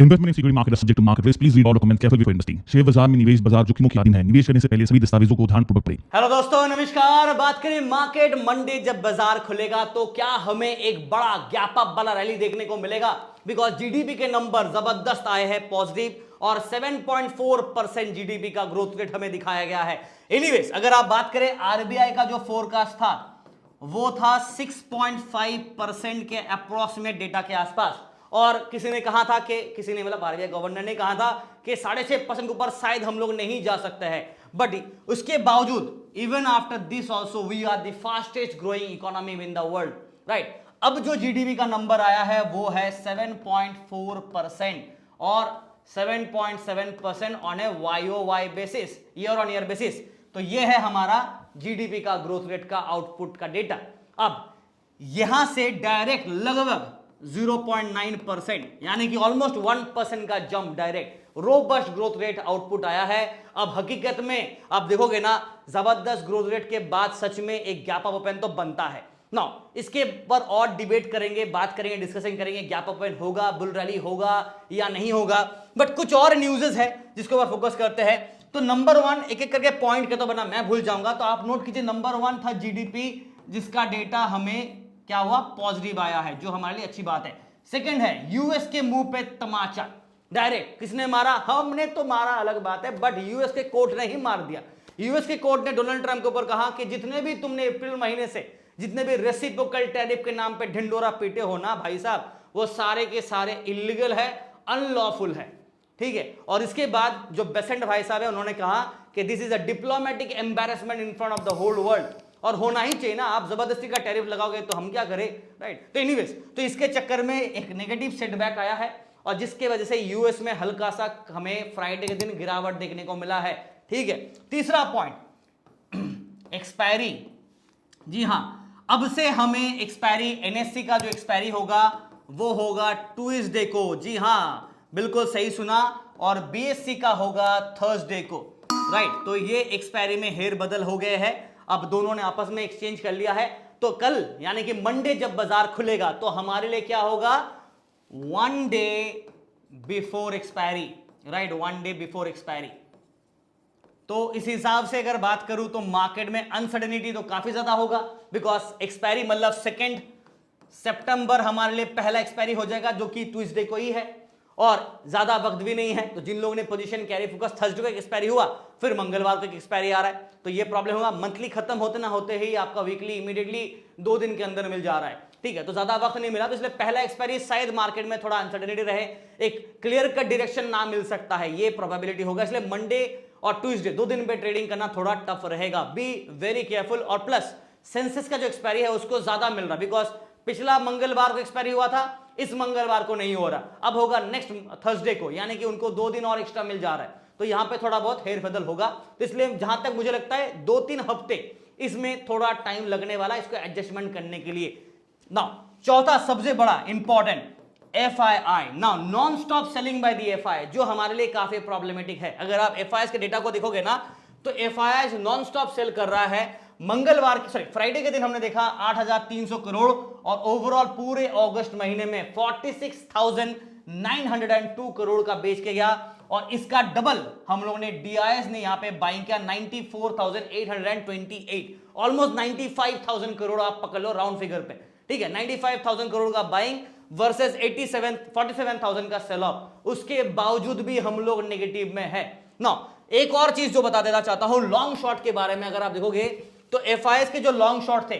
Investment in security market subject to market risk. Please read all documents carefully before investing. Share बाजार में निवेश बाजार जोखिमों के अधीन है। निवेश करने से पहले सभी दस्तावेजों को ध्यानपूर्वक पढ़ें। हेलो दोस्तों, नमस्कार। बात करें मार्केट मंडे जब बाजार खुलेगा तो क्या हमें एक बड़ा गैप अप वाला रैली देखने को मिलेगा? बिकॉज जीडीपी के नंबर जबरदस्त आए हैं पॉजिटिव और 7.4% जीडीपी का ग्रोथ रेट हमें दिखाया गया है। एनीवेज, अगर आप बात करें आरबीआई का जो फोरकास्ट था वो था 6.5% के अप्रोक्सीमेट डेटा के आसपास, और किसी ने कहा था कि मतलब आरबीआई गवर्नर ने कहा था कि 6.5% के ऊपर शायद हम लोग नहीं जा सकते हैं। बट उसके बावजूद even after this also we are the fastest growing economy in the world, right. अब जो जीडीपी का नंबर आया है वो है 7.4% और 7.7% on A YOY basis, year on year basis. तो ये है हमारा जीडीपी का ग्रोथ रेट का आउटपुट का डेटा। अब यहां से डायरेक्ट लगभग 0.9% यानी कि ऑलमोस्ट 1% का jump direct robust growth rate output आया है। अब हकीकत में आप देखोगे ना, जबरदस्त ग्रोथ रेट के बाद सच में एक गैप अप ओपन तो बनता है ना। इसके पर और डिबेट करेंगे, बात करेंगे, डिस्कशन करेंगे, गैप अप ओपन होगा, बुल रैली होगा या नहीं होगा। बट कुछ और न्यूज़ेस है जिसके ऊपर फोकस करते हैं। तो नंबर 1 एक एक करके पॉइंट के तो बना मैं भूल जाऊंगा, तो आप नोट कीजिए। नंबर 1 था जीडीपी, जिसका डेटा हमें क्या हुआ, पॉजिटिव आया है, जो हमारे लिए अच्छी बात है। सेकंड है यूएस के मुंह पे तमाचा, डायरेक्ट किसने मारा? हमने तो मारा, अलग बात है, बट यूएस के कोर्ट ने ही मार दिया। यूएस के कोर्ट ने डोनाल्ड ट्रंप के ऊपर कहा कि जितने भी तुमने अप्रैल महीने से जितने भी रेसिप्रोकल टैरिफ के नाम पे ढिंडोरा पीटे हो ना भाई साहब, वो सारे के सारे इलीगल है, अनलॉफुल है, ठीक है। और इसके बाद जो बेसेंट भाई साहब है उन्होंने कहा कि this is a diplomatic embarrassment in front of the whole world, और होना ही चाहिए ना। आप जबरदस्ती का टैरिफ लगाओगे तो हम क्या करें, राइट। तो एनीवेज, तो इसके चक्कर में एक नेगेटिव सेटबैक आया है, और जिसके वजह से यूएस में हल्का सा हमें फ्राइडे के दिन गिरावट देखने को मिला है, ठीक है। तीसरा पॉइंट एक्सपायरी। जी हां, अब से हमें एक्सपायरी, एनएससी का जो एक्सपायरी होगा वो होगा ट्यूसडे को। जी हां, बिल्कुल सही सुना। और बीएससी का होगा थर्सडे को, राइट। तो ये एक्सपायरी में हेर बदल हो गए हैं, अब दोनों ने आपस में एक्सचेंज कर लिया है। तो कल यानी कि मंडे जब बाजार खुलेगा तो हमारे लिए क्या होगा, 1 day before expiry, right, 1 day before expiry. तो इस हिसाब से अगर बात करूं तो मार्केट में अनसर्टेनिटी तो काफी ज्यादा होगा, बिकॉज एक्सपायरी मतलब 2 सितंबर हमारे लिए पहला एक्सपायरी हो जाएगा, जो कि ट्यूसडे को ही है, और ज्यादा वक्त भी नहीं है। तो जिन लोगों ने पोजीशन कैरी फोकस, थर्सडे को एक्सपायरी हुआ, फिर मंगलवार को एक्सपायरी आ रहा है, तो ये प्रॉब्लम होगा। मंथली खत्म होते ना होते ही आपका वीकली इमीडिएटली 2 दिन के अंदर मिल जा रहा है, ठीक है। तो ज्यादा वक्त नहीं मिला, तो इसलिए पहला एक्सपायरी शायद मार्केट में थोड़ा अनसर्टेनिटी रहे, एक क्लियर कट डायरेक्शन ना मिल सकता है, ये प्रोबेबिलिटी होगा। इसलिए मंडे और ट्यूसडे 2 दिन पे ट्रेडिंग करना थोड़ा टफ रहेगा, बी वेरी केयरफुल। और प्लस सेंसेक्स का जो एक्सपायरी है उसको ज्यादा मिल रहा है, बिकॉज पिछला मंगलवार को एक्सपायरी हुआ था, इस मंगलवार को नहीं हो रहा, अब होगा नेक्स्ट थर्सडे को, यानी कि उनको 2 दिन और एक्स्ट्रा मिल जा रहा है। तो यहां पे थोड़ा बहुत हेर बदल होगा। तो इसलिए जहां तक मुझे लगता है 2-3 हफ्ते इसमें थोड़ा टाइम लगने वाला है इसको एडजस्टमेंट करने के लिए ना। चौथा सबसे बड़ा important FII, now non stop selling by the FI, जो हमारे लिए काफी प्रॉब्लमेटिक है। अगर आप FIs के डेटा को देखोगे ना तो FIs नॉन स्टॉप सेल कर रहा है। मंगलवार फ्राइडे के दिन हमने देखा 8,300 करोड़, और ओवरऑल पूरे अगस्त महीने में 46,902 करोड़ का बेच के गया, और इसका डबल हम लोगों ने DIS ने यहां पे बाइंग किया 94,828, ऑलमोस्ट 95,000 करोड़ आप पकड़ लो राउंड फिगर पे, ठीक है। 95,000 करोड़ का बाइंग वर्सेस 47,000 का सेल ऑफ। उसके बावजूद भी हम लोग नेगेटिव में है ना। एक और चीज जो बता देना चाहता हूं लॉन्ग शॉर्ट के बारे में, अगर आप देखोगे तो FIs के जो लॉन्ग शॉर्ट थे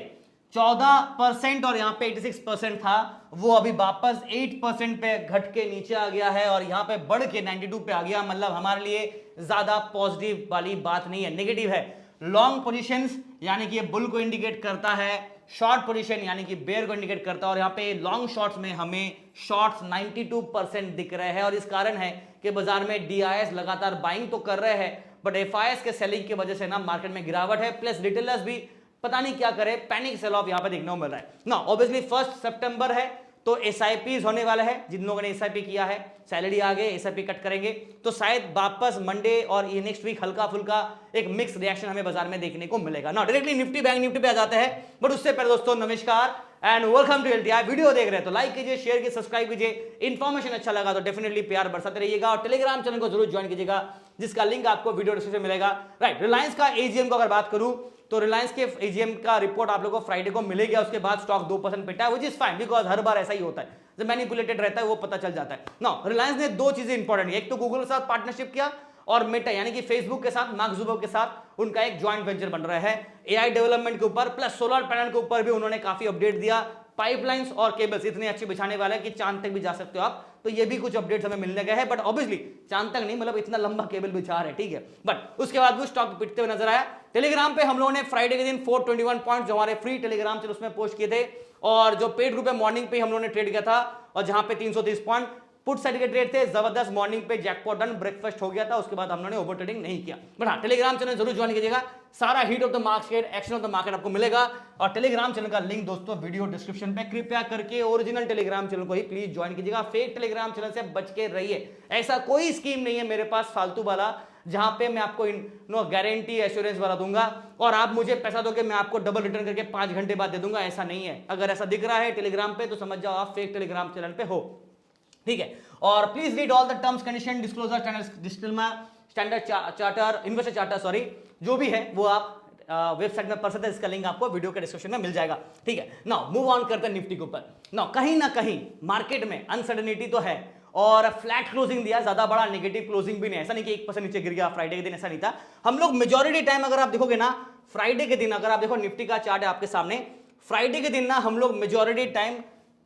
14% और यहां पे 86% था, वो अभी वापस 8% पे घट के नीचे आ गया है, और यहां पे बढ़ के 92 पे आ गया। मतलब हमारे लिए ज्यादा पॉजिटिव वाली बात नहीं है, नेगेटिव है। लॉन्ग पोजीशंस यानी कि ये बुल को इंडिकेट करता है, शॉर्ट पोजीशन यानी कि बेयर को इंडिकेट करता है, और यहां पे लॉन्ग शॉर्ट्स में हमें शॉर्ट्स 92% दिख रहे हैं, और इस कारण है कि बाजार में DIS लगातार बाइंग तो कर रहे हैं, बट FIs के सेलिंग की वजह से ना मार्केट में गिरावट है, प्लस रिटेलर्स भी पता नहीं क्या करे, पैनिक सेल ऑफ यहां पे देखने को मिल रहा है ना। ऑब्वियसली 1 सितंबर है तो SIPs होने वाला है, जिन लोगों ने SIP किया है, सैलरी आ गए, SIP कट करेंगे, तो शायद वापस मंडे और ये नेक्स्ट वीक हल्का फुल्का एक मिक्स रिएक्शन हमें बाजार में देखने को मिलेगा ना। डायरेक्टली निफ्टी बैंक निफ्टी पे आ जाते हैं, बट उससे पहले दोस्तों नमस्कार, and welcome to LTI. Video देख रहे हैं तो लाइक कीजिए, शेयर कीजिए, सब्सक्राइब कीजिए। इन्फॉर्मेशन अच्छा लगा तो डेफिनेटली प्यार बरसाते रहिएगा और टेलीग्राम चैनल को जरूर ज्वाइन कीजिएगा, जिसका लिंक आपको वीडियो डिस्क्रिप्शन में मिलेगा। राइट, रिलायंस का एजीएम को अगर बात करूं तो रिलायंस के एजीएम का रिपोर्ट आप लोगों को फ्राइडे को मिलेगा। उसके बाद स्टॉक 2% पिटा है, विच इज फाइन, बिकॉज हर बार ऐसा ही होता है, जब मैनिपुलेटेड रहता है वो पता चल जाता है। नो, रिलायंस ने दो चीजें इंपॉर्टेंट, एक तो गूगल के साथ पार्टनरशिप किया और मेटा यानी कि फेसबुक के साथ, मार्क जुकरबर्ग के साथ उनका एक जॉइंट वेंचर बन रहा है एआई डेवलपमेंट के ऊपर, प्लस सोलर पैनल के ऊपर भी उन्होंने काफी अपडेट दिया। पाइपलाइंस और केबल्स इतनी अच्छी बिछाने वाला है कि चांद तक भी जा सकते हो आप, तो ये भी कुछ अपडेट्स हमें मिलने गए हैं। बट ऑब्वियसली चांद तक नहीं, मतलब इतना लंबा केबल बिछा रहे, ठीक है। बट उसके बाद भी स्टॉक पिटते हुए नजर आया। टेलीग्राम पे हम लोगों ने फ्राइडे के दिन 421 पॉइंट जो हमारे फ्री टेलीग्राम चैनल उसमें पोस्ट किए थे, और जो पेड ग्रुप है मॉर्निंग पे हम लोगों ने ट्रेड किया था, और जहां पे 330 पॉइंट पुट साइड के ट्रेड थे। जबरदस्त मॉर्निंग पे जैकपॉट डन, ब्रेकफास्ट हो गया था, उसके बाद हमने ओवर ट्रेडिंग नहीं किया। बट हाँ, टेलीग्राम चैनल जरूर ज्वाइन कीजिएगा, सारा heat of the market, action of the market आपको मिलेगा। और टेलीग्राम चैनल का लिंक दोस्तों वीडियो डिस्क्रिप्शन पे, कृपया करके ओरिजिनल टेलीग्राम चैनल को ही प्लीज ज्वाइन कीजिएगा। फेक टेलीग्राम चैनल से बच के रहिए, ऐसा कोई स्कीम नहीं है मेरे पास फालतू वाला जहां पे मैं आपको गारंटी एश्योरेंस वाला दूंगा और आप मुझे पैसा दोगे मैं आपको डबल रिटर्न करके 5 घंटे बाद दे दूंगा, ऐसा नहीं है। अगर ऐसा दिख रहा है टेलीग्राम पे तो समझ जाओ आप फेक टेलीग्राम चैनल पे हो, ठीक है। और please read all the terms condition disclosure standard charter, investor charter, sorry, जो भी है वो आप वेबसाइट में पढ़ सकते हैं। इसका लिंक आपको वीडियो के डिस्क्रिप्शन में मिल जाएगा, ठीक है। नाउ मूव ऑन करते हैं निफ्टी के ऊपर। नाउ कहीं ना कहीं मार्केट में अनसर्टेनिटी तो है और फ्लैट क्लोजिंग दिया, ज्यादा बड़ा नेगेटिव क्लोजिंग भी नहीं, ऐसा नहीं कि 1% नीचे गिर गया फ्राइडे के दिन, ऐसा नहीं था। हम लोग मेजॉरिटी टाइम अगर आप देखोगे ना, फ्राइडे के दिन अगर आप देखो निफ्टी का चार्ट है आपके सामने, फ्राइडे के दिन ना हम लोग मेजॉरिटी टाइम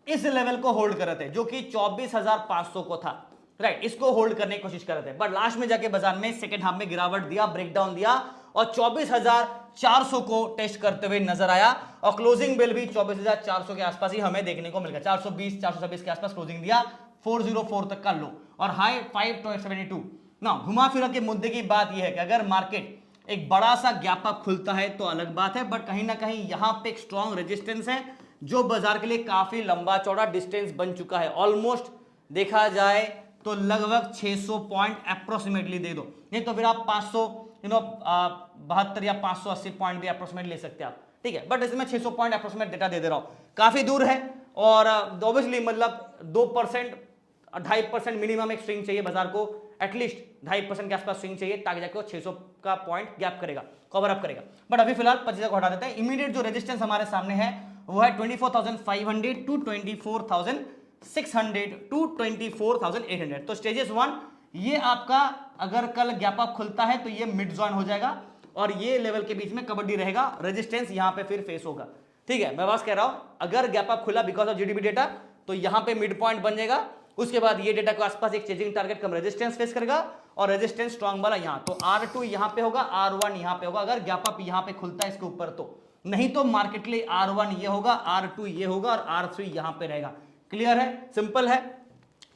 इस लेवल को होल्ड कर रहे थे, जो कि 24,500 को था। राइट, इसको होल्ड करने की कोशिश कर रहे थे, बट लास्ट में जाके बाजार में सेकंड हाफ में गिरावट दिया, ब्रेकडाउन दिया और 24,400 को टेस्ट करते हुए नजर आया। और क्लोजिंग बिल भी 24,400 के आसपास ही हमें देखने को मिल गया, 420 426 के आसपास क्लोजिंग दिया, 404 तक का लो और हाई 572। ना घुमा फिरा के मुद्दे की बात यह है कि अगर मार्केट एक बड़ा सा गैप अप खुलता है तो अलग बात है, बट कहीं ना कहीं यहां पे एक स्ट्रॉन्ग रेजिस्टेंस है जो बाजार के लिए काफी लंबा चौड़ा डिस्टेंस बन चुका है। ऑलमोस्ट देखा जाए तो लगभग 600 पॉइंट अप्रोक्सीमेटली दे दो, नहीं तो फिर आप 572 या 580 पॉइंट भी अप्रोक्सीमेट ले सकते हैं आप, ठीक है। बट इसमें 600 पॉइंट अप्रोक्सीमेट डेटा दे रहा हूं, काफी दूर है और ऑब्वियसली मतलब 2% 2.5% मिनिमम एक स्विंग चाहिए बाजार को, एटलीस्ट 2.5% के आसपास स्विंग चाहिए ताकि जाकर 600 का पॉइंट गैप करेगा, कवर अप करेगा। बट अभी फिलहाल 25 को हटा देते हैं। इमीडिएट जो रेजिस्टेंस हमारे सामने है वो है 24,500 टू 24,600 टू 24,800। तो स्टेजेस 1 ये आपका अगर कल गैप अप खुलता है तो ये मिड जोन हो जाएगा और ये लेवल के बीच में कबड्डी रहेगा, रेजिस्टेंस यहां पे फिर फेस होगा, ठीक है। मैं बस कह रहा हूं अगर गैप अप खुला बिकॉज ऑफ जीडीपी डेटा तो यहां पे मिड पॉइंट बन जाएगा, उसके बाद ये डेटा के आसपास एक चेजिंग टारगेट कम रेजिस्टेंस फेस करेगा और रेजिस्टेंस स्ट्रॉन्ग वाला यहां, तो R2 यहां पे होगा, R1 यहां पे होगा अगर गैप अप यहां पे खुलता है इसके ऊपर तो, नहीं तो मार्केट के लिए R1 ये होगा, R2 ये होगा और R3 यहां पे रहेगा। क्लियर है, सिंपल है।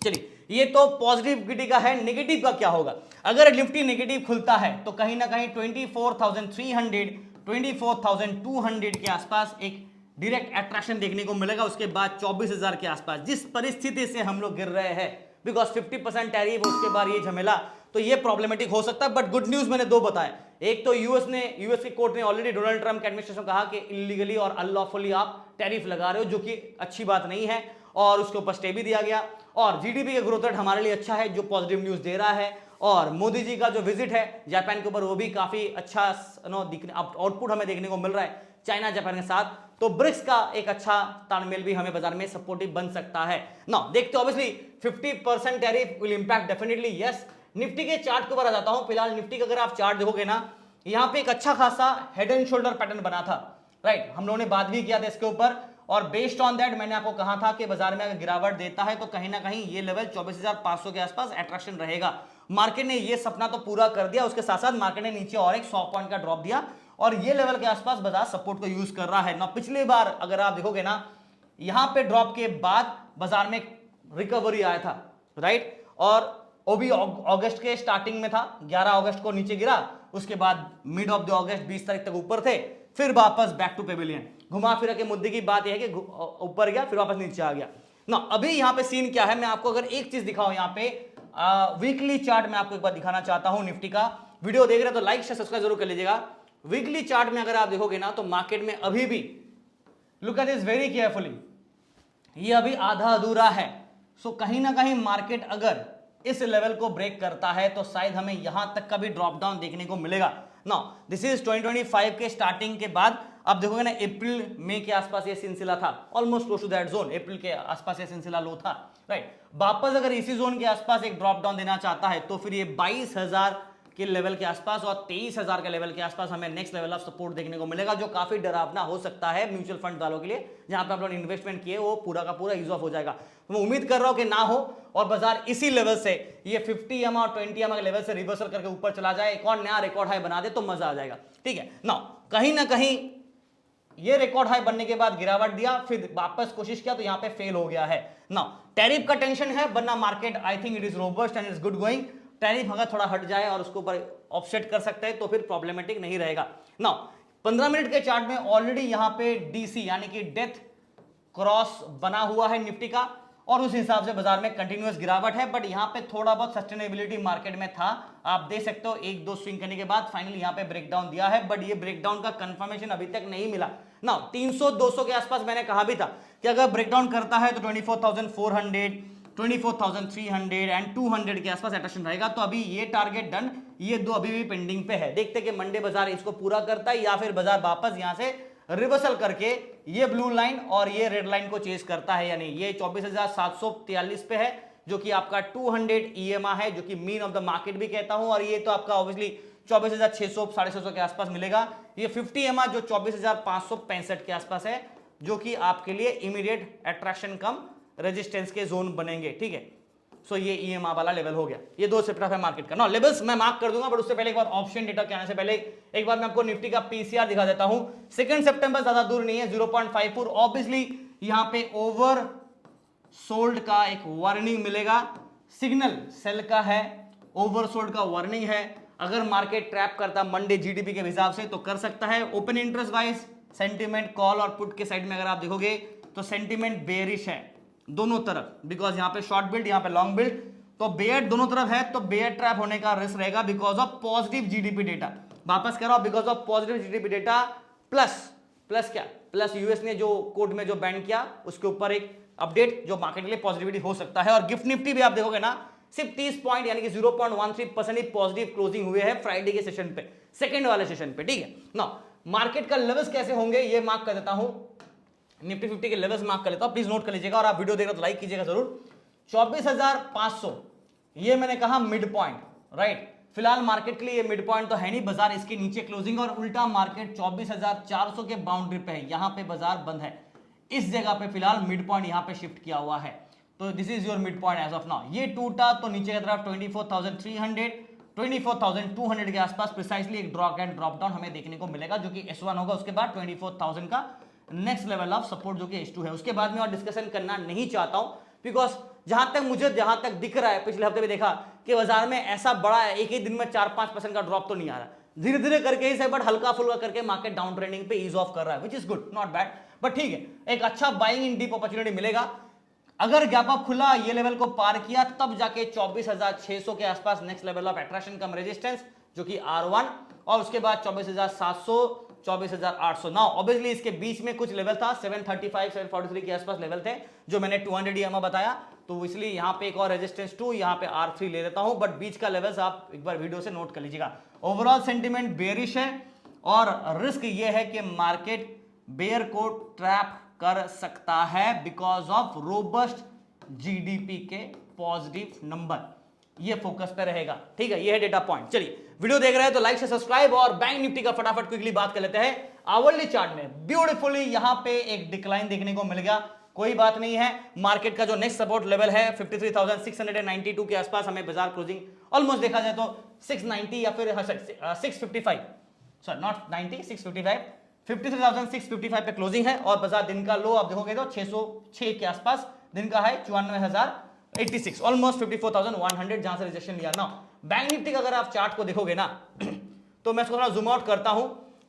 चलिए, ये तो पॉजिटिविटी का है। नेगेटिव का क्या होगा? अगर निफ्टी नेगेटिव खुलता है तो कहीं ना कहीं 24,300 24,200 के आसपास एक डायरेक्ट अट्रैक्शन देखने को मिलेगा, उसके बाद 24,000 के आसपास, जिस परिस्थिति से हम लोग गिर रहे हैं बिकॉज 50% टैरिफ, उसके बाद ये झमेला, तो ये प्रॉब्लमेटिक हो सकता है। बट गुड न्यूज मैंने दो बताए, एक तो यूएस की कोर्ट ने ऑलरेडी डोनाल्ड ट्रंप के एडमिनिस्ट्रेशन कहा कि इलीगली और अनलॉफुली आप टैरिफ लगा रहे हो, जो कि अच्छी बात नहीं है, और उसके ऊपर स्टे भी दिया गया। और जीडीपी का ग्रोथ रेट हमारे लिए अच्छा है जो पॉजिटिव न्यूज दे रहा है, और मोदी जी का जो विजिट है जापान के ऊपर वो भी काफी अच्छा आउटपुट हमें देखने को मिल रहा है चाइना जापान के साथ, तो ब्रिक्स का एक अच्छा तालमेल भी हमें बाजार में सपोर्टिव बन सकता है। ना देखते obviously 50% tariff will impact definitely, yes. Nifty के चार्ट के ऊपर आ जाता हूं। फिलहाल निफ्टी का अगर आप चार्ट देखोगे ना, यहां पे एक अच्छा खासा हेड एंड शोल्डर पैटर्न बना था, राइट, हम लोगों ने बात भी किया था इसके ऊपर, और बेस्ड ऑन दैट मैंने आपको कहा था कि बाजार में अगर गिरावट देता है तो कहीं ना कहीं ये लेवल 24,500 के आसपास अट्रैक्शन रहेगा। मार्केट ने ये सपना तो पूरा कर दिया, उसके साथ साथ मार्केट ने नीचे और एक 100 पॉइंट का ड्रॉप दिया और ये लेवल के आसपास बाजार सपोर्ट को यूज कर रहा है ना। पिछली बार अगर आप देखोगे ना, यहां पे ड्रॉप के बाद बाजार में रिकवरी आया था, राइट, और वो भी अगस्त के स्टार्टिंग में था, 11 अगस्त को नीचे गिरा, उसके बाद मिड ऑफ द अगस्त 20 तारीख तक ऊपर थे, फिर वापस बैक टू पेविलियन। घुमा फिरा के मुद्दे की बात यह है कि ऊपर गया फिर वापस नीचे आ गया ना। अभी यहां पे सीन क्या है, मैं आपको अगर एक चीज दिखाऊं, यहां पे वीकली चार्ट मैं आपको एक बार दिखाना चाहता हूं निफ्टी का। वीडियो देख रहे हैं तो लाइक शेयर सब्सक्राइब जरूर कर लीजिएगा। वीकली चार्ट में अगर आप देखोगे ना तो मार्केट में अभी भी look at this very carefully, ये अभी आधा अधूरा है। सो कहीं ना कहीं मार्केट अगर इस लेवल को ब्रेक करता है तो शायद हमें यहां तक का भी ड्रॉप डाउन देखने को मिलेगा। नाउ दिस इज 2025 के स्टार्टिंग के बाद आप देखोगे ना, अप्रैल मई के आसपास ये सिलसिला था, almost close to that zone, April के आसपास ये सिलसिला लो था, राइट। वापस अगर इसी जोन के आसपास एक ड्रॉप डाउन देना चाहता है तो फिर ये 22,000 के लेवल के आसपास और 23,000 के लेवल के आसपास हमें नेक्स्ट लेवल ऑफ सपोर्ट देखने को मिलेगा, जो काफी डरावना हो सकता है म्यूचुअल फंड वालों के लिए, जहां पे आप लोग इन्वेस्टमेंट किए वो पूरा का पूरा यूज ऑफ हो जाएगा। तो मैं उम्मीद कर रहा हूं कि ना हो और बाजार इसी लेवल से ये 50 EMA और 20 EMA के लेवल से रिवर्सल करके ऊपर चला जाए, एक और नया रिकॉर्ड हाई बना दे तो मजा आ जाएगा, ठीक है ना। कहीं ना कहीं ये रिकॉर्ड हाई बनने के बाद गिरावट दिया, फिर वापस कोशिश किया तो यहां पे फेल हो गया है ना। टैरिफ का टेंशन है, वरना market I think it is robust and is good going. Tariff अगर थोड़ा हट जाए और उसके ऊपर ऑफसेट कर सकते हैं तो फिर प्रॉब्लमेटिक नहीं रहेगा ना। 15 मिनट के चार्ट में ऑलरेडी यहां पे डीसी यानी कि डेथ क्रॉस बना हुआ है निफ्टी का, और उस हिसाब से बाजार में कंटिन्यूअस गिरावट है, बट यहां पे थोड़ा बहुत सस्टेनेबिलिटी मार्केट में था। आप देख सकते हो एक दो स्विंग करने के बाद फाइनली यहां पे ब्रेकडाउन दिया है, बट ये ब्रेकडाउन का कंफर्मेशन अभी तक नहीं मिला ना। 300-200 के आसपास मैंने कहा भी था कि अगर ब्रेकडाउन करता है तो 24,400, 24,300 एंड 200 के आसपास अट्रैक्शन रहेगा। तो अभी ये टारगेट डन, ये दो अभी भी पेंडिंग पे है। देखते कि मंडे बाजार इसको पूरा करता है या फिर बाजार वापस यहां से रिवर्सल करके ये ब्लू लाइन और ये रेड लाइन को चेज करता है। यानी ये 24,743 पे है, जो कि आपका 200 EMA है, जो कि मीन ऑफ द मार्केट भी कहता हूं, और ये तो आपका ऑब्वियसली 24,600 650 के आसपास मिलेगा। ये 50 EMA जो 24,565 के आसपास है, जो कि आपके लिए इमीडिएट अट्रैक्शन कम रेजिस्टेंस के जोन बनेंगे, ठीक है। सो ये EMA वाला लेवल हो गया। ये दो सेक्टर है मार्केट का ना। लेवल्स मैं मार्क कर दूंगा, बट उससे पहले एक बार ऑप्शन डेटा के आने से पहले एक बार मैं आपको निफ्टी का पीसीआर दिखा देता हूं। 2 सितंबर ज्यादा दूर नहीं है, 0.54। ऑब्वियसली यहां पे ओवर सोल्ड का एक वार्निंग मिलेगा, सिग्नल सेल का है, ओवर सोल्ड का वार्निंग है। अगर मार्केट ट्रैप करता मंडे जीडीपी के हिसाब से तो कर सकता है। Open interest wise sentiment call और पुट के साइड में अगर आप देखोगे तो सेंटीमेंट बेयरिश है दोनों तरफ, बिकॉज यहां पे शॉर्ट बिल्ड, यहां पे लॉन्ग बिल्ड, तो बेयर दोनों तरफ है, तो बेयर ट्रैप होने का रिस्क रहेगा because of positive GDP data. वापस कह रहा हूं, because of positive GDP data plus क्या, प्लस यूएस ने जो कोर्ट में जो बैन किया उसके ऊपर एक अपडेट जो मार्केट के लिए पॉजिटिविटी हो सकता है। और गिफ्ट निफ्टी भी आप देखोगे ना, सिर्फ 30 पॉइंट यानी कि 0.13% ही पॉजिटिव क्लोजिंग हुए हैं फ्राइडे के सेशन पे, सेकंड वाले सेशन पे, ठीक है ना। मार्केट का लेवल्स कैसे होंगे ये मार्क कर देता हूं, निफ्टी 50 के लेवल्स मार्क कर लेता हूं, प्लीज नोट कर लीजिएगा, और आप वीडियो देख रहे हो तो लाइक कीजिएगा जरूर। 24,500 ये मैंने कहा मिड पॉइंट, राइट। फिलहाल मार्केट के लिए ये मिड पॉइंट तो है नहीं, बाजार इसके नीचे क्लोजिंग, और उल्टा मार्केट 24,400 के बाउंड्री पे है, यहां पे बाजार बंद है। इस जगह पे फिलहाल मिड पॉइंट यहां पे शिफ्ट किया हुआ है, तो this is your mid point as of now. ये टूटा तो नीचे की तरफ 24,300 24,200 के आसपास प्रिसाइसली एक ड्रॉप एंड ड्रॉप डाउन हमें देखने को मिलेगा, जो कि S1 होगा। उसके बाद 24,000 का नेक्स्ट लेवल ऑफ सपोर्ट जो कि S2 है। उसके बाद में और डिस्कशन करना नहीं चाहता हूं, बिकॉज जहां तक दिख रहा है, पिछले हफ्ते भी देखा कि बाजार में ऐसा बड़ा एक ही दिन में 4-5% का ड्रॉप तो नहीं आ रहा, धीरे धीरे करके ही बट हल्का फुल्का करके मार्केट डाउन ट्रेंडिंग पे ईज ऑफ कर रहा है, which is good, not bad, but ठीक है। एक अच्छा बाइंग इन डीप अपॉर्चुनिटी मिलेगा। अगर गैप अप खुला, ये लेवल को पार किया, तब जाके 24,600 के आसपास next level of attraction come resistance, जो कि R1, और उसके बाद 24,700 24,800। नाउ ऑब्वियसली इसके बीच में कुछ लेवल था, 735 743 के आसपास लेवल थे, जो मैंने 200 EMA बताया, तो इसलिए यहां पे एक और रेजिस्टेंस 2, यहां पे R3 ले लेता हूं, बट बीच का लेवल्स आप एक बार वीडियो से नोट कर लीजिएगा। ओवरऑल सेंटीमेंट बेयरिश है, और रिस्क ये है कि मार्केट बेयर को ट्रैप कर सकता है बिकॉज ऑफ रोबस्ट जीडीपी के पॉजिटिव नंबर। ये फोकस पे रहेगा, ठीक है। ये है डेटा पॉइंट। चलिए, वीडियो देख रहे हैं तो लाइक से सब्सक्राइब, और बैंक निफ्टी का फटाफट क्विकली बात कर लेते हैं। आवरली चार्ट में ब्यूटीफुली यहां पे एक डिक्लाइन देखने को मिल गया, कोई बात नहीं है। मार्केट का जो नेक्स्ट सपोर्ट लेवल है 53,692 के आसपास हमें बाजार क्लोजिंग ऑलमोस्ट देखा जाए तो 690 या फिर 655, सॉरी नॉट 90, 655, 53,655 पे क्लोजिंग है, और बाजार दिन का लो आप देखोगे तो 606 के आसपास, दिन का है 94,086, ऑलमोस्ट 54,100 जहां से रिजेक्शन लिया ना। बैंक निफ्टी का अगर आप चार्ट को देखोगे ना तो मैं इसको थोड़ा जूम आउट करता हूं।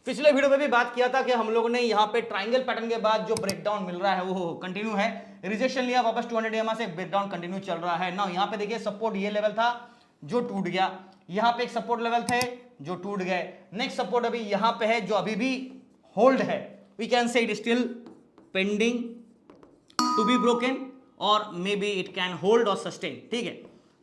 पिछले वीडियो में भी बात किया था कि हम लोगों ने यहां पे ट्रायंगल पैटर्न के बाद जो ब्रेकडाउन मिल रहा है वो कंटिन्यू है, रिजेक्शन लिया, वापस 200 EMA से ब्रेकडाउन कंटिन्यू चल रहा है ना। यहां पे देखिए सपोर्ट ये लेवल था जो टूट गया, यहां पे एक सपोर्ट लेवल थे जो टूट गए, नेक्स्ट सपोर्ट अभी यहां पे है जो अभी भी होल्ड है, we can say it still pending, to be broken or maybe it can hold or sustain. ठीक है,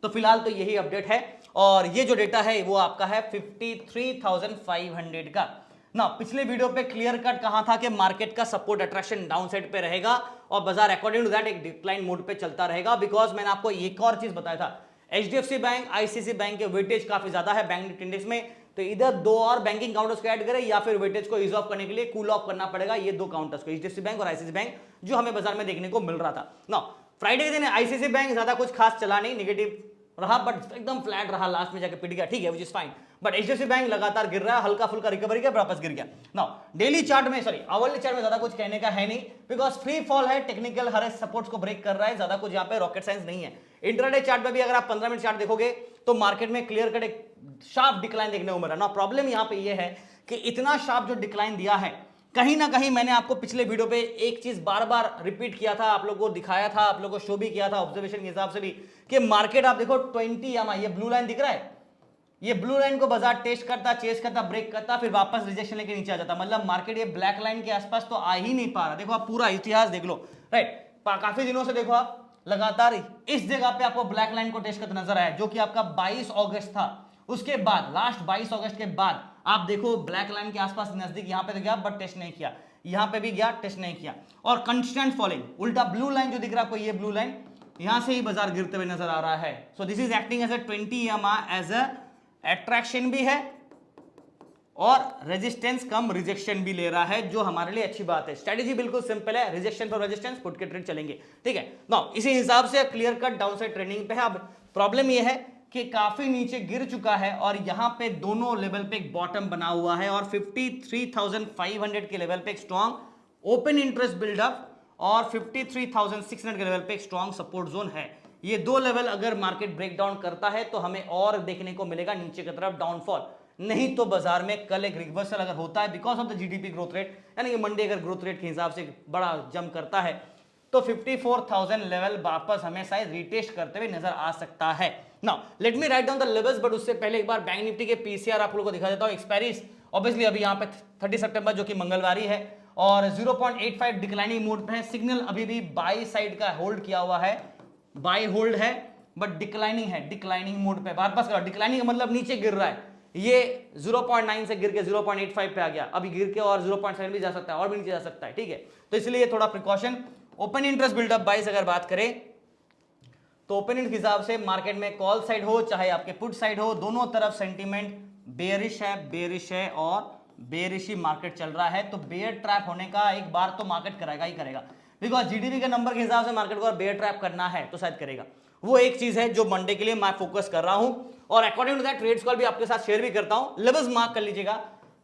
तो फिलहाल तो यही अपडेट है और ये जो डेटा है वो आपका है 53,500 का ना। पिछले वीडियो पे क्लियर कट कहा था कि मार्केट का सपोर्ट अट्रैक्शन डाउन साइड पे रहेगा और बाजार अकॉर्डिंग टू दैट एक डिक्लाइन मोड पे चलता रहेगा, बिकॉज मैंने आपको एक और चीज बताया था, एचडीएफसी बैंक, आईसीसी बैंक के वेटेज काफी ज्यादा है बैंक निफ्टी इंडेक्स में, तो इधर दो और बैंकिंग काउंटर्स को ऐड करें या फिर वेटेज को ईज ऑफ करने के लिए कूल ऑफ करना पड़ेगा ये दो काउंटर्स को, एचडीएफसी बैंक और आईसीसी बैंक, जो हमें बाजार में देखने को मिल रहा था ना। फ्राइडे के दिन आईसीसी बैंक ज्यादा कुछ खास चला नहीं, निगेटिव रहा बट एकदम फ्लैट रहा, लास्ट में जाके पिट गया, ठीक है, which is fine. But HDFC bank लगातार गिर रहा है, हल्का फुल्का रिकवरी किया, वापस गिर गया ना। डेली चार्ट में, सॉरी आवरली चार्ट में ज्यादा कुछ कहने का है नहीं, बिकॉज फ्री फॉल है, टेक्निकल हर सपोर्ट्स को ब्रेक कर रहा है, ज्यादा कुछ यहाँ पे रॉकेट साइंस नहीं है। इंट्राडे चार्ट में भी अगर आप 15 मिनट चार्ट देखोगे तो मार्केट में क्लियर कट एक शार्प डिक्लाइन देखने को मिल रहा है ना। प्रॉब्लम यहाँ पे ये है कि इतना शार्प जो डिक्लाइन दिया है, कहीं ना कहीं मैंने आपको पिछले वीडियो पे एक चीज बार बार रिपीट किया था, आप लोगों को दिखाया था, आप लोगों को शो भी किया था ऑब्जर्वेशन के हिसाब से भी, कि मार्केट आप देखो 20 EMA, ये ब्लू लाइन दिख रहा है, ये ब्लू लाइन को बाजार टेस्ट करता, चेस करता, ब्रेक करता, फिर वापस रिजेक्शन लेके नीचे आ जाता, मतलब मार्केट ये ब्लैक लाइन के आसपास तो आ ही नहीं पा रहा। देखो आप पूरा इतिहास देख लो, राइट, काफी दिनों से देखो आप लगातार इस जगह पे आपको ब्लैक लाइन को टेस्ट करता नजर आया, जो कि आपका 22 अगस्त था। उसके बाद लास्ट 22 अगस्त के बाद आप देखो ब्लैक लाइन के आसपास नजदीक यहां पे तो गया बट टेस्ट नहीं किया, यहां पे भी गया टेस्ट नहीं किया, और कंस्टेंट फॉलिंग, उल्टा ब्लू लाइन जो दिख रहा है आपको, ये ब्लू लाइन यहां से ही बाजार गिरते हुए नजर आ रहा है। So this is acting as a 20 EMA, as a attraction भी है और रेजिस्टेंस कम रिजेक्शन भी ले रहा है, जो हमारे लिए अच्छी बात है। स्ट्रेटेजी बिल्कुल सिंपल है, रिजेक्शन फॉर रेजिस्टेंस, पुट के ट्रेड चलेंगे, ठीक है ना। इसी हिसाब से clear cut down side trending पे है। अब प्रॉब्लम यह है कि काफी नीचे गिर चुका है और यहां पे दोनों लेवल पे एक बॉटम बना हुआ है और 53,500 के लेवल पे एक स्ट्रॉन्ग ओपन इंटरेस्ट बिल्डअप और 53,600 के लेवल पे एक स्ट्रॉन्ग सपोर्ट जोन है। ये दो लेवल अगर मार्केट ब्रेकडाउन करता है तो हमें और देखने को मिलेगा नीचे की तरफ डाउनफॉल, नहीं तो बाजार में कल एक रिवर्सल अगर होता है because of the GDP growth rate, यानी कि मंडे अगर ग्रोथ रेट के हिसाब से बड़ा जम करता है तो 54,000 लेवल वापस हमें शायद रिटेस्ट करते हुए नजर आ सकता है। Now let me write down the levels, but उससे पहले एक बार बैंक निफ्टी के पीसीआर आप लोगों को दिखा देता हूं। एक्सपायरीज ऑब्वियसली अभी यहां पे 30 सितंबर जो कि मंगलवारी है और 0.85 डिक्लाइनिंग मोड पे है, सिग्नल अभी भी बाई साइड का होल्ड किया हुआ है, बाई होल्ड है बट डिक्लाइनिंग है, डिक्लाइनिंग मोड पे वापस करो, डिक्लाइनिंग मतलब नीचे गिर रहा है, ये 0.9 से गिर के 0.85 पे आ गया, अभी गिर के और 0.7 भी जा सकता है और भी नीचे जा सकता है, ठीक है, तो इसलिए थोड़ा प्रिकॉशन। ओपन इंटरेस्ट बिल्डअप बाइस अगर बात करें तो ओपन इंटरेस्ट के हिसाब से मार्केट में कॉल साइड हो चाहे आपके पुट साइड हो, दोनों तरफ सेंटीमेंट बेयरिश है और बेयरिश ही मार्केट चल रहा है, तो बेयर ट्रैप होने का एक बार तो मार्केट करेगा ही करेगा, बिकॉज जीडीपी के नंबर के हिसाब से मार्केट को बेयर ट्रैप करना है तो शायद करेगा। वो एक चीज है जो मंडे के लिए मैं फोकस कर रहा हूं और according to that trades call भी आपके साथ शेयर भी करता हूं। लेवल्स मार्क कर लीजिएगा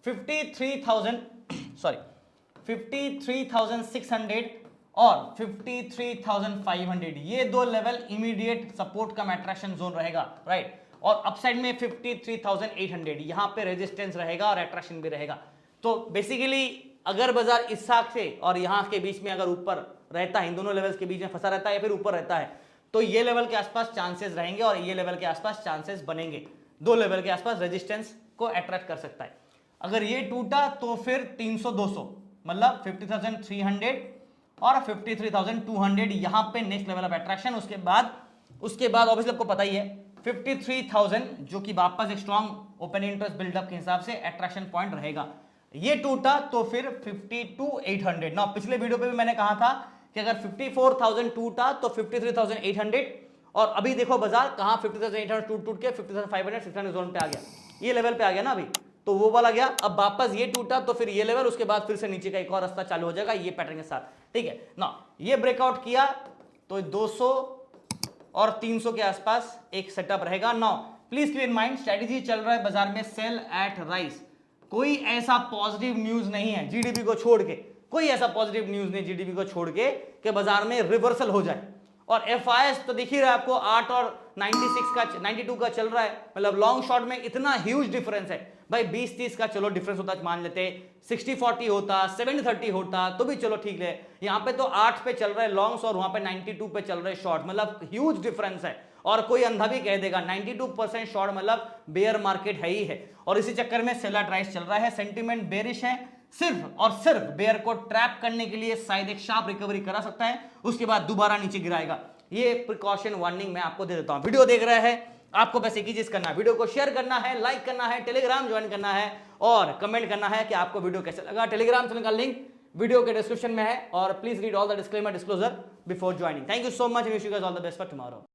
53,600 और 53,500, ये दो लेवल इमीडिएट सपोर्ट कम अट्रैक्शन जोन रहेगा, राइट, और अपसाइड में 53,800 यहां पे रेजिस्टेंस रहेगा और अट्रैक्शन भी रहेगा। तो बेसिकली अगर बाजार इस हिसाब से और यहां के बीच में अगर ऊपर रहता है, इन दोनों लेवल्स के बीच में फंसा रहता है या फिर ऊपर रहता है, तो ये लेवल के आसपास चांसेस रहेंगे और ये लेवल के आसपास चांसेस बनेंगे, दो लेवल के आसपास रेजिस्टेंस को अट्रैक्ट कर सकता है। अगर ये टूटा तो फिर 300-200 मतलब 50,300 और 53,200 यहां पे नेक्स्ट लेवल ऑफ अट्रैक्शन। उसके बाद ऑब्वियसली आपको पता ही है 53,000 जो कि वापस एक स्ट्रॉन्ग ओपन इंटरेस्ट बिल्डअप के हिसाब से अट्रैक्शन पॉइंट रहेगा। ये टूटा तो फिर 52,800 ना, पिछले वीडियो पे भी मैंने कहा था कि अगर 54,000 टूटा तो 53,800 और अभी देखो बाजार कहां 50,800 टूट के 50,500 600 जोन पे आ गया, ये लेवल पे आ गया ना अभी, तो वो वाला गया, अब वापस ये टूटा तो फिर ये लेवल, उसके बाद फिर से नीचे का एक और रास्ता चालू हो जाएगा ये पैटर्न के साथ, ठीक है ना। ये ब्रेकआउट किया तो 200 और 300 के आसपास एक सेटअप रहेगा। Now please keep in mind strategy चल रहा है बाजार में सेल एट राइस, कोई ऐसा पॉजिटिव न्यूज नहीं है जीडीपी को छोड़ के, कोई ऐसा पॉजिटिव न्यूज नहीं जीडीपी को छोड़ के कि बाजार में रिवर्सल हो जाए। और एफआईएस तो दिख ही रहा है आपको 8 और 92 का चल रहा है, मतलब लॉन्ग शॉर्ट में इतना ह्यूज डिफरेंस है भाई। 20-30 का चलो डिफरेंस होता मान लेते, 60-40 होता, 70-30 होता तो भी चलो ठीक है, यहाँ पे तो 8 पे चल रहे लॉन्ग्स और वहां पे 92 पे चल रहे शॉर्ट, मतलब ह्यूज डिफरेंस है। और कोई अंधा भी कह देगा 92% शॉर्ट मतलब बेयर मार्केट है ही है, और इसी चक्कर में सेलर राइस चल रहा है, सेंटीमेंट बेरिश है, सिर्फ और सिर्फ बेयर को ट्रैप करने के लिए शायद एक शार्प रिकवरी करा सकता है, उसके बाद दोबारा नीचे गिराएगा। ये प्रिकॉशन वार्निंग मैं आपको दे देता हूं। वीडियो देख रहे हैं, आपको बस एक ही चीज करना है, वीडियो को शेयर करना है, लाइक करना है, टेलीग्राम ज्वाइन करना है और कमेंट करना है कि आपको वीडियो कैसे लगा। टेलीग्राम चैनल का लिंक वीडियो के डिस्क्रिप्शन में है और please read all the disclaimer disclosure before joining. Thank you so much, wish you guys all the best for tomorrow.